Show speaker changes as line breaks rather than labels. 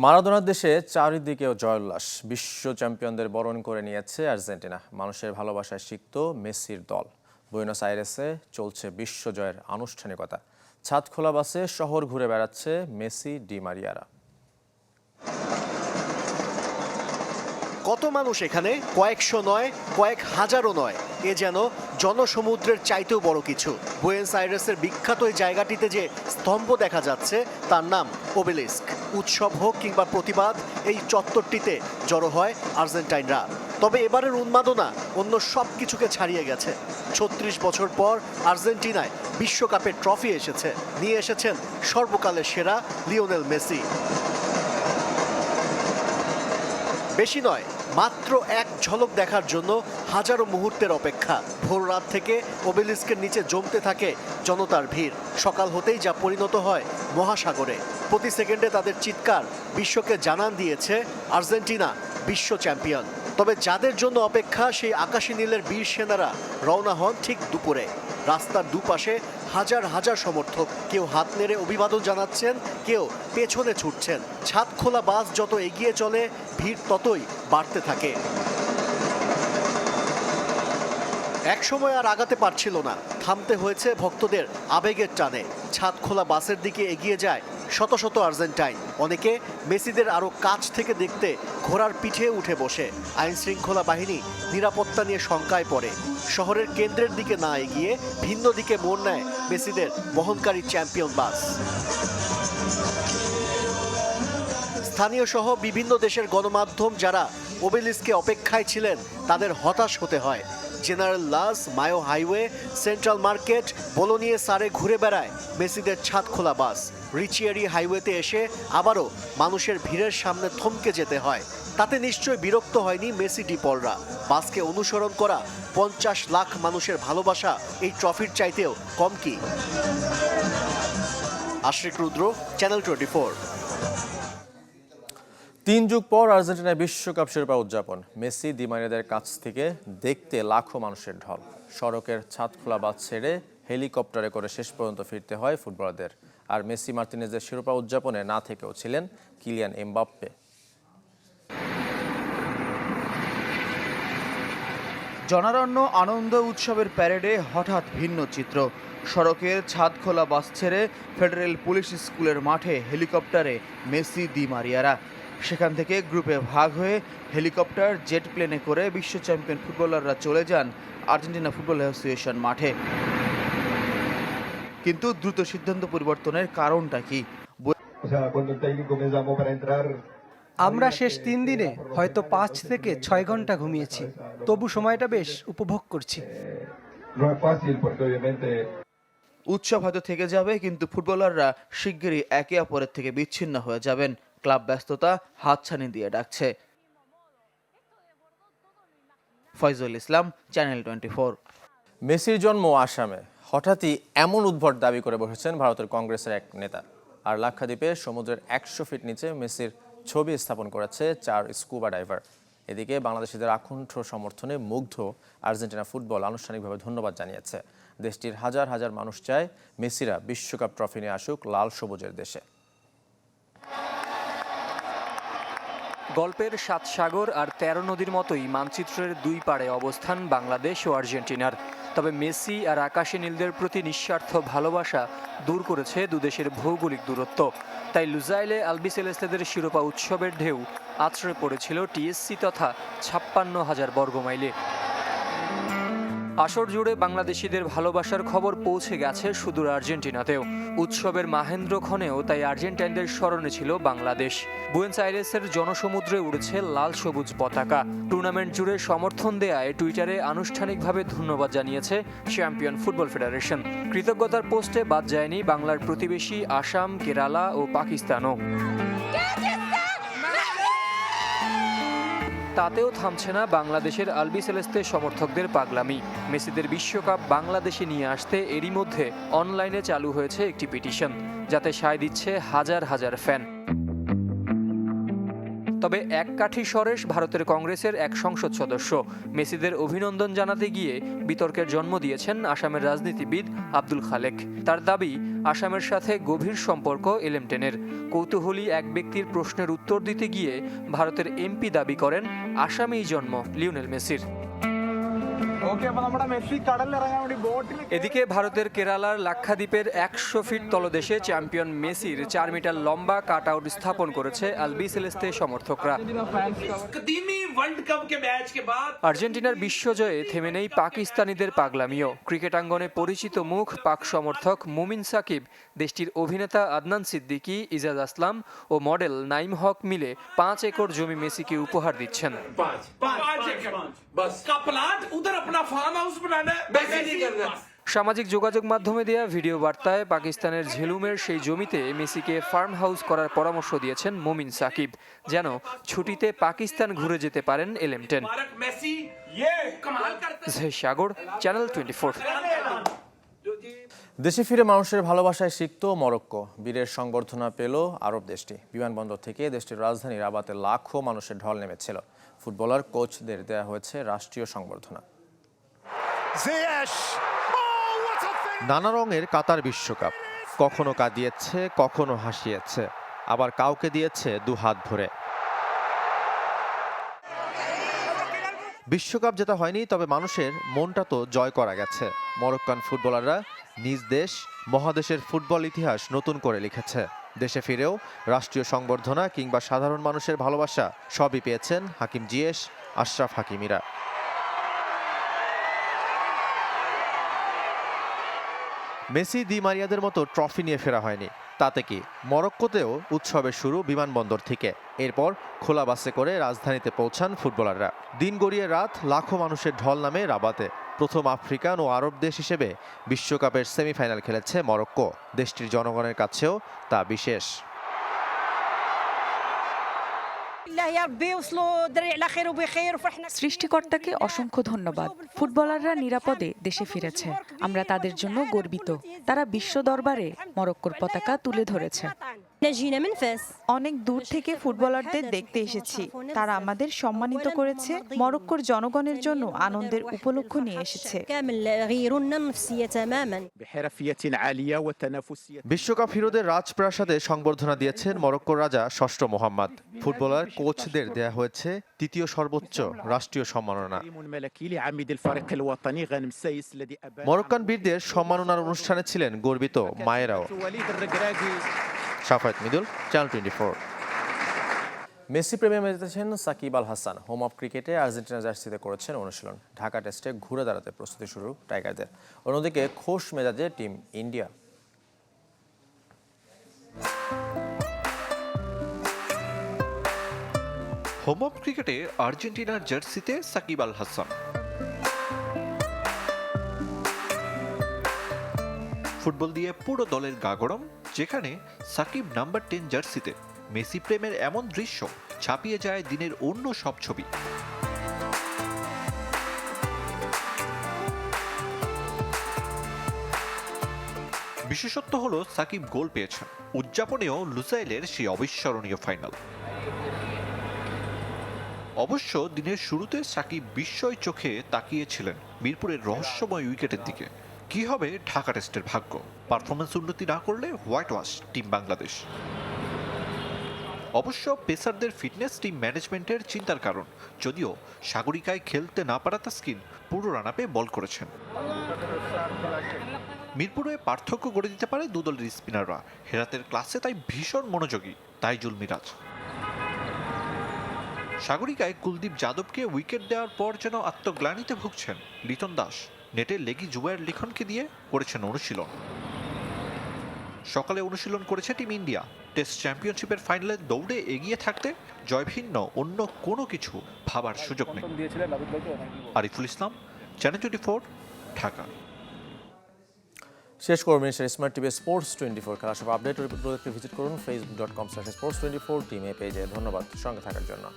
মারাদোনার দেশে চারিদিকেও জয়োল্লাস। বিশ্ব চ্যাম্পিয়নদের বরণ করে নিয়েছে আর্জেন্টিনা। মানুষের ভালোবাসায় সিক্ত মেসির দল। বুয়েনোস আইরেসে চলছে বিশ্বজয়ের আনুষ্ঠানিকতা। ছাদ খোলা বাসে শহর ঘুরে বেড়াচ্ছে মেসি, ডি মারিয়ারা।
কত মানুষ এখানে, কয়েকশো নয়, কয়েক হাজারও নয়, এ যেন জনসমুদ্রের চাইতেও বড় কিছু। বুয়েনোস আইরেসের বিখ্যাত এই জায়গাটিতে যে স্তম্ভ দেখা যাচ্ছে তার নাম ওবেলিস্ক। উৎসব হোক কিংবা প্রতিবাদ, এই চত্বরটিতে জড়ো হয় আর্জেন্টাইনরা। তবে এবারের উন্মাদনা অন্য সব কিছুকে ছাড়িয়ে গেছে। ৩৬ বছর পর আর্জেন্টিনায় বিশ্বকাপের ট্রফি এসেছে। নিয়ে এসেছেন সর্বকালের সেরা লিওনেল মেসি। বেশি নয়, মাত্র এক ঝলক দেখার জন্য হাজারো মুহূর্তের অপেক্ষা। ভোর রাত থেকে ওবেলিস্কের নিচে জমতে থাকে জনতার ভিড়। সকাল হতেই যা পরিণত হয় মহাসাগরে। প্রতি সেকেন্ডে তাদের চিৎকার বিশ্বকে জানান দিয়েছে আর্জেন্টিনা বিশ্ব চ্যাম্পিয়ন। তবে যাদের জন্য অপেক্ষা, সেই আকাশী নীলের বীর সেনারা রওনা হন ঠিক দুপুরে। রাস্তার দুপাশে হাজার হাজার সমর্থক। কেউ হাত নেড়ে অভিবাদন জানাচ্ছেন, কেউ পেছনে ছুটছেন। ছাদ খোলা বাস যত এগিয়ে চলে, ভিড় ততই বাড়তে থাকে। একসময় আর আগাতে পারছিল না, থামতে হয়েছে ভক্তদের আবেগের টানে। ছাদ খোলা বাসের দিকে এগিয়ে যায় শত শত আর্জেন্টাইন। অনেকে মেসিদের আরো কাছ থেকে দেখতে ঘোড়ার পিঠে উঠে বসে। আইন শৃঙ্খলা বাহিনী নিরাপত্তা নিয়ে শঙ্কায় পড়ে। শহরের কেন্দ্রের দিকে না এগিয়ে ভিন্ন দিকে মোড় নেয় মেসিদের বহনকারী চ্যাম্পিয়ন বাস। স্থানীয় সহ বিভিন্ন দেশের গণমাধ্যম যারা ওবেলিস্কে অপেক্ষায় ছিলেন, তাদের হতাশ হতে হয়। জেনারেল লাস, মায়ো হাইওয়ে, সেন্ট্রাল মার্কেট, বোলোনিয়ে সারে ঘুরে বেড়ায় মেসিদের ছাদ খোলা বাস। রিচিয়েরি হাইওয়েতে এসে আবারও মানুষের ভিড়ের সামনে থমকে যেতে হয়। তাতে নিশ্চয় বিরক্ত হয়নি মেসি, ডিপলরা। বাসকে অনুসরণ করা ৫০ লাখ মানুষের ভালোবাসা এই ট্রফির চাইতেও কম কি? আশরিক রুদ্র, চ্যানেল 24।
৩ যুগ পর আর্জেন্টিনায় বিশ্বকাপ শিরোপা উদযাপন। মেসি, ডি মারিয়াদের কাছ থেকে দেখতে লাখো মানুষের ঢল। সড়কের ছাদ খোলা বাস ছেড়ে হেলিকপ্টারে করে শেষ পর্যন্ত ফিরতে হয় ফুটবলারদের। আর মেসি, মার্তিনেজের শিরোপা উদযাপনে না থেকেও ছিলেন কিলিয়ান এমবাপ্পে।
জনারণ্য আনন্দ উৎসবের প্যারেডে হঠাৎ ভিন্ন চিত্র। সড়কের ছাদ খোলা বাস ছেড়ে ফেডারেল পুলিশ স্কুলের মাঠে হেলিকপ্টারে মেসি, ডি মারিয়ারা। সেখান থেকে গ্রুপে ভাগ হয়ে হেলিকপ্টার, জেট প্লেনে করে বিশ্ব চ্যাম্পিয়ন ফুটবলাররা চলে যান আর্জেন্টিনা ফুটবল অ্যাসোসিয়েশন মাঠে। কিন্তু দ্রুত সিদ্ধান্ত পরিবর্তনের কারণটা কি?
আমরা শেষ 3 দিনে হয়তো 5 থেকে 6 ঘন্টা ঘুমিয়েছি, তবু সময়টা বেশ উপভোগ করছি।
উৎসব হয়তো থেকে যাবে, কিন্তু ফুটবলাররা শিগগিরই একে অপরের থেকে বিচ্ছিন্ন হয়ে যাবেন। ক্লাব ব্যস্ততা হাতছানি দিয়ে ডাকছে। ফয়জুল ইসলাম, চ্যানেল 24।
মেসির জন্ম আসামে। হঠাৎই এমন উদ্ভট দাবি করে বসেছেন ভারতের কংগ্রেসের এক নেতা। আর লাক্ষাদ্বীপে সমুদ্রের 100 ফিট নিচে মেসির ছবি স্থাপন করেছে 4 স্কুবা ডাইভার। এদিকে বাংলাদেশিদের আকুণ্ঠ সমর্থনে মুগ্ধ আর্জেন্টিনা ফুটবল আনুষ্ঠানিকভাবে ধন্যবাদ জানিয়েছে। দেশটির হাজার হাজার মানুষ চায় মেসিরা বিশ্বকাপ ট্রফি নিয়ে আসুক লাল সবুজের দেশে।
গল্পের 7 সাগর আর 13 নদীর মতোই মানচিত্রের 2 পাড়ে অবস্থান বাংলাদেশ ও আর্জেন্টিনার। তবে মেসি আর আকাশী নীলদের প্রতি নিঃস্বার্থ ভালোবাসা দূর করেছে দুদেশের ভৌগোলিক দূরত্ব। তাই লুজাইলে আলবিসেলেস্তেদের শিরোপা উৎসবের ঢেউ আছড়ে পড়েছিল টিএসসি তথা 56,000 বর্গমাইলে। আসর জুড়ে বাংলাদেশিদের ভালোবাসার খবর পৌঁছে গেছে সুদূর আর্জেন্টিনাতেও। উৎসবের মাহেন্দ্রক্ষণেও তাই আর্জেন্টাইনদের স্মরণে ছিল বাংলাদেশ। বুয়েনোস আইরেসের জনসমুদ্রে উড়েছে লাল সবুজ পতাকা। টুর্নামেন্ট জুড়ে সমর্থন দেয়ায় টুইটারে আনুষ্ঠানিকভাবে ধন্যবাদ জানিয়েছে চ্যাম্পিয়ন ফুটবল ফেডারেশন। কৃতজ্ঞতার পোস্টে বাদ যায়নি বাংলার প্রতিবেশী আসাম, কেরালা ও পাকিস্তানও। তাতেও থামছে না বাংলাদেশের আলবিসেলেস্তে সমর্থকদের পাগলামি। মেসিদের বিশ্বকাপ বাংলাদেশে নিয়ে আসতে এরই মধ্যে অনলাইনে চালু হয়েছে একটি পিটিশন, যাতে সায় দিচ্ছে হাজার হাজার ফ্যান। তবে এক কাঠি সরেশ ভারতের কংগ্রেসের এক সংসদ সদস্য। মেসিদের অভিনন্দন জানাতে গিয়ে বিতর্কের জন্ম দিয়েছেন আসামের রাজনীতিবিদ আব্দুল খালেক। তার দাবি, আসামের সাথে গভীর সম্পর্ক এলএম10-এর। কৌতূহলী এক ব্যক্তির প্রশ্নের উত্তর দিতে গিয়ে ভারতের এমপি দাবি করেন আসামেই জন্ম লিওনেল মেসির। এদিকে ভারতের কেরালার লাক্ষাদ্বীপের 100 ফিট তলদেশে চ্যাম্পিয়ন মেসির 4 মিটার লম্বা কাট আউট স্থাপন করেছে আলবিসেলেস্তে সমর্থকরা। আর্জেন্টিনার বিশ্বজয়ে থেমে নেই পাকিস্তানিদের পাগলামিও। ক্রিকেটাঙ্গনে পরিচিত মুখ পাক সমর্থক মুমিন সাকিব, দেশটির অভিনেতা আদনান সিদ্দিকী, ইজাজ আসলাম ও মডেল নাইম হক মিলে 5 একর জমি মেসিকে উপহার দিচ্ছেন। সামাজিক যোগাযোগ মাধ্যমে দেয়া ভিডিও বার্তায় পাকিস্তানের ঝেলুমের সেই জমিতে মেসিকে ফার্ম হাউস করার পরামর্শ দিয়েছেন মুমিন সাকিব, যেন ছুটিতে পাকিস্তান ঘুরে যেতে পারেন এলএম10। সাগর, চ্যানেল 24।
দেশে ফিরে মানুষের ভালোবাসায় সিক্ত মরক্কো। বীরের সংবর্ধনা পেল আরব দেশটি। বিমানবন্দর থেকে দেশটির রাজধানী রাবাতে লাখো মানুষের ঢল নেমেছিল। ফুটবলার কোচদের দেয়া হয়েছে রাষ্ট্রীয় সংবর্ধনা।
নানা রঙের কাতার বিশ্বকাপ, কখনো কাঁদিয়েছে, কখনো হাসিয়েছে, আবার কাউকে দিয়েছে দুহাত ভরে। বিশ্বকাপ জেতা হয়নি, তবে মানুষের মনটা তো জয় করা গেছে। মরক্কান ফুটবলাররা নিজ দেশ, মহাদেশের ফুটবল ইতিহাস নতুন করে লিখেছে। দেশে ফিরেও রাষ্ট্রীয় সংবর্ধনা কিংবা সাধারণ মানুষের ভালোবাসা সবই পেয়েছেন হাকিম জিয়েশ, আশরাফ হাকিমিরা। মেসি, দি মারিয়াদের মতো ট্রফি নিয়ে ফেরা হয়নি। তাতে কি, মরক্কোতেও উৎসবের শুরু বিমানবন্দর থেকে। এরপর খোলা বাসে করে রাজধানীতে পৌঁছান ফুটবলাররা। দিন গড়িয়ে রাত, লাখো মানুষের ঢল নামে রাবাতে। প্রথম আফ্রিকান ও আরব দেশ হিসেবে বিশ্বকাপের সেমিফাইনাল খেলেছে মরক্কো। দেশটির জনগণের কাছেও তা বিশেষ।
সৃষ্টিকর্তাকে অসংখ্য ধন্যবাদ। ফুটবলাররা নিরাপদে দেশে ফিরেছে, আমরা তাদের জন্য গর্বিত। তারা বিশ্ব দরবারে মরক্কোর পতাকা তুলে ধরেছে।
অনেক দূর থেকে ফুটবলারদের দেখতে এসেছি, তারা আমাদের সম্মানিত করেছে। মরক্কোর জনগণের জন্য আনন্দের উপলক্ষ নিয়ে এসেছে।
বিশ্বকাপ হিরোদের রাজপ্রাসাদে সংবর্ধনা দিয়েছেন মরক্কোর রাজা ষষ্ঠ মোহাম্মদ। ফুটবলার কোচদের দেয়া হয়েছে তৃতীয় সর্বোচ্চ রাষ্ট্রীয় সম্মাননা। মরক্কান বীরদের সম্মাননার অনুষ্ঠানে ছিলেন গর্বিত মায়েরাও। শাফায়েত মিদুল, চ্যানেল 24।
মেসি প্রেমে মেতেছেন সাকিব আল হাসান। হোম অফ ক্রিকেটে আর্জেন্টিনা জার্সিতে করেছেন অনুশীলন। ঢাকা টেস্টে ঘুরে দাঁড়াতে প্রস্তুতি শুরু টাইগারদের। অন্যদিকে খোশ মেজাজে টিম ইন্ডিয়া।
হোম অফ ক্রিকেটে আর্জেন্টিনার জার্সিতে সাকিব আল হাসান। ফুটবল দিয়ে পুরো দলের গা গরম, যেখানে সাকিব নাম্বার 10 জার্সিতে। মেসি প্রেমের এমন দৃশ্য ছাপিয়ে যায় দিনের অন্য সব ছবি। বিশেষত্ব হলো সাকিব গোল পেয়েছেন, উদযাপনেও লুসাইলের সেই অবিস্মরণীয় ফাইনাল। অবশ্য দিনের শুরুতে সাকিব বিস্ময় চোখে তাকিয়েছিলেন মিরপুরের রহস্যময় উইকেটের দিকে। কি হবে ঢাকা টেস্টের ভাগ্য? পারফরমেন্স উন্নতি না করলে হোয়াইট ওয়াশ টিম বাংলাদেশ। অবশ্য পেসারদের ফিটনেস টিম ম্যানেজমেন্টের চিন্তার কারণ, যদিও সাগরিকায় খেলতে না পারা তাসকিন পুরো রানাপে বল করেছেন। মিরপুরে পার্থক্য গড়ে দিতে পারে দু দলের স্পিনাররা। হেরাতের ক্লাসে তাই ভীষণ মনোযোগী তাইজুল মিরাজ। সাগরিকায় কুলদীপ যাদবকে উইকেট দেওয়ার পর যেন আত্মগ্লানিতে ভুগছেন লিটন দাস। নেটে লেগি জুবায়ের লিখনকে দিয়ে করেছেন অনুশীলন। সকালে অনুশীলন করেছে টিম ইন্ডিয়া। টেস্ট চ্যাম্পিয়নশিপের ফাইনালে দৌড়ে এগিয়ে থাকতে জয়ভিন্ন অন্য কোনো কিছু ভাবার সুযোগ নেই। আরিফুল ইসলাম, চ্যানেল 24, ঢাকা।
শেষ করবেন স্মার্ট টিভি স্পোর্টস 24 খেলা সব আপডেট ভিজিট করুন facebook.com/sports24 টিমে পেজে। ধন্যবাদ সঙ্গে থাকার জন্য।